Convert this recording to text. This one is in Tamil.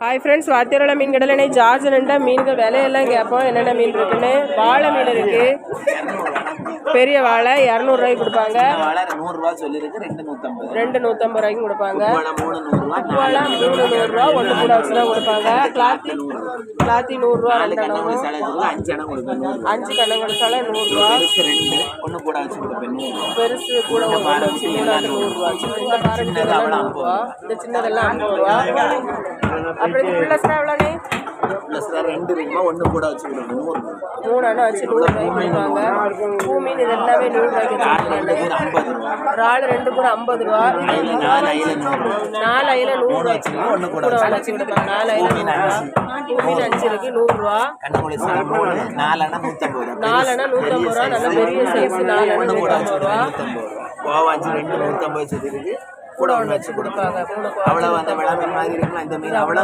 ஹாய் ஃப்ரெண்ட்ஸ், வாத்தியாரோட மீன் கடலை ஜார்ஜ் ரெண்டா மீன்கள் விலையெல்லாம் கேட்போம். என்னென்ன மீன் இருக்குன்னு. வாழை மீன் இருக்கு, பெரிய வாழை 200 கொடுப்பாங்க. 2 150 கொடுப்பாங்க. உப்புவெல்லாம் 300 ரூபா, ஒன்று கூட வச்சு தான் கொடுப்பாங்க. கிளாத்தி 100 ரூபா, 2 அணவு 5 கண்ணம் கிடைச்சாலும் 100 ரூபா. பெருசு கூட வச்சு 100 ரூபா. இந்த பாருங்க 100 ரூபா, இந்த சின்னதெல்லாம் 50 ரூபா. அப்புறம் இது பிள்ளஸ்னா எவ்வளோண்ணே? 2 ரூபா, ஒன்று கூட வச்சு 3 அணை வச்சு 100 ரூபாய்க்கு கொடுப்பாங்க. பூ மீன் இது எல்லாமே 100 ரூபாய்க்கு இறால் 2 கூட 50 ரூபா. 4 அயில 100 ரூபா கூட வச்சு கொடுப்பாங்க. 4 அயில 100 ரூபா. பூ மீன் 5 இருக்கு 100 ரூபா. 4 அணை 150 ரூபா. நல்ல பெரிய சைஸ் 4 அணை 150 ரூபா. கோவாஞ்சி 2 150 இருக்கு, கூட ஒன்று வச்சு கொடுப்பாங்க. அவ்வளோ அந்த விளம்பரம் மாதிரி இருக்குமா இந்த மீன்? அவ்வளோ